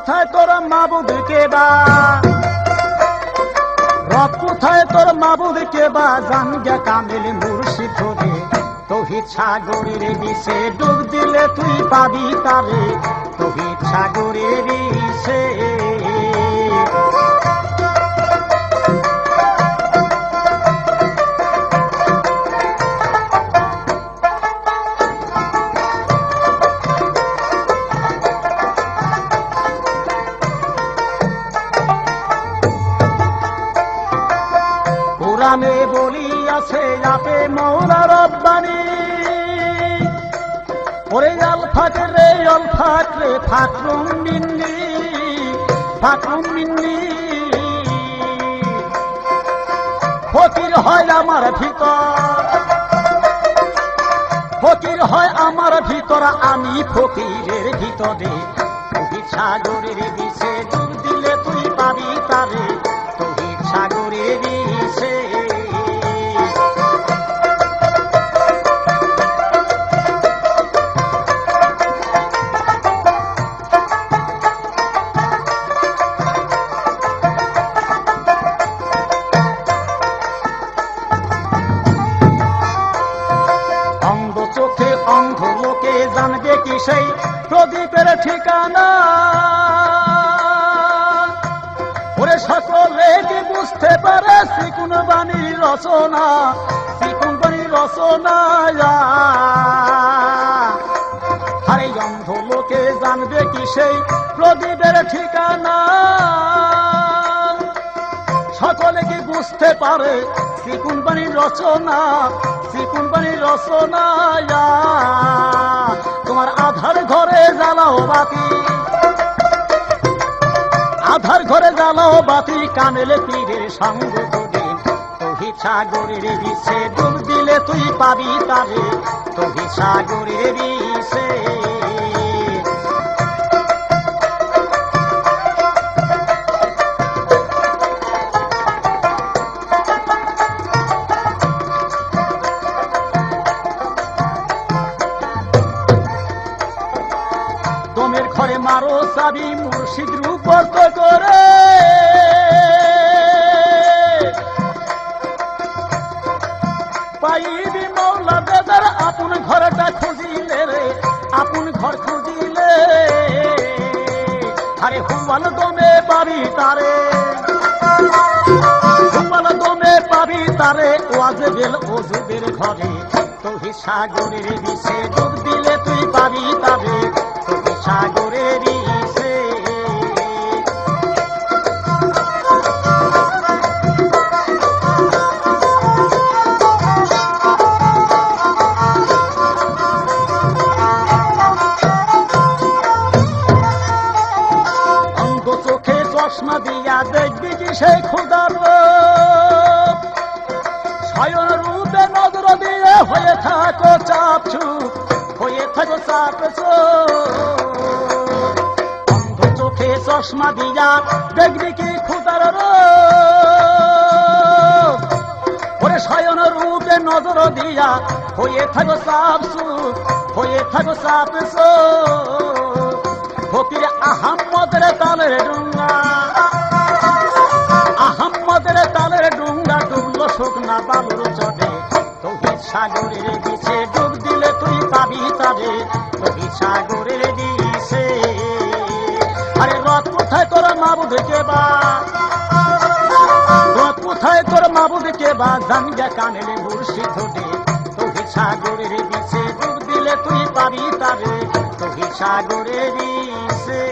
কোথায় তোর মাবুদ কেবা, রব কোথায় তোর মাবুদ কেবা, জানগে কামেল মুর্শিদ ধরে তৌহিদ সাগরের বিষে ডুব দিলে তুই পাবি তারে, তৌহিদ সাগরের বিষে। কোরআনে বলিয়াছে আপে মৌলা রব্বানি, ওরে আল ফাকরে আল ফাকরে ফাকরুম মিন্নি ফাকরুম মিন্নি। ফকির হয় আমার ভিতর, ফকির হয় আমার ভিতর, আমি ফকিরের ভিতরে তৌহিদ সাগরের বিষে ডুব দিলে তুই পাবি তারে, তৌহিদ সাগরের বিষে। অন্ধ চোখে অন্ধ লোকে জানবে কি সেই প্রদীপের ঠিকানা, ওরে সকলে কি বুঝতে পারে শ্রীকুণ বাণীর রচনা, শ্রীকুণ বাণীর রচনা। আরে অন্ধ লোকে জানবে কি সেই প্রদীপের ঠিকানা, সকলে কি বুঝতে পারে শ্রীকুণ বাণীর রচনা, শ্রীকুণ বাণীর রচনা। তোমার আধার ঘরে জ্বালাও বাতি, আধার ঘরে জ্বালাও বাতি, কামেলে পীরের সঙ্গ করে তৌহিদ সাগরের বিষে ডুব দিলে তুই পাবি তারে, তৌহিদ সাগরের বিষে। দমের ঘরে মারো চাবি মুর্শিদ রূপর্ত করে, পাইবি মৌলা বেদার আপন ঘরটা খুঁজিলে রে, আপন ঘর খুঁজিলে। আরে হুয়াল দমে পাবি তারে, হুয়াল দমে পাবি তারে, ওয়াজবেল ওজুবের ঘরে তৌহিদ সাগরের বিষে ডুব দিলে তুই পাবি তারে, তৌহিদ সাগরের বিষে। অন্ধ চোখে চশমা দিয়া দেখবি কি সেই খুদার রূপ, স্বয়ং রূপে নজর দিয়ে হয়ে থাকো চাপ চুপ, হয়ে থাকো চাপ চুপ। অন্ধ চোখে চশমা দিয়া দেখবি কি খুদার রূপ, ওরে স্বয়ং রূপে নজর দিয়া হয়ে থাকো চাপ চুপ, হয়ে থাকো চাপ চুপ। ফকির আহম্মদের তালের ডুঙ্গা, আহম্মদের তালের ডুঙ্গা ডুবলো শুকনা বালুর চটে, তৌহিদ সাগরের বিষে ডুব দিলে তুই পাবি তারে, তৌহিদ সাগরের বিষে। আরে রব কোথায় তোর মাবুদ কেবা, রব কোথায় তোর মাবুদ কেবা, জানগে কামেল মুর্শিদ ধরে তৌহিদ সাগরের বিষে ডুব দিলে তুই পাবি তারে, তৌহিদ সাগরের বিষে।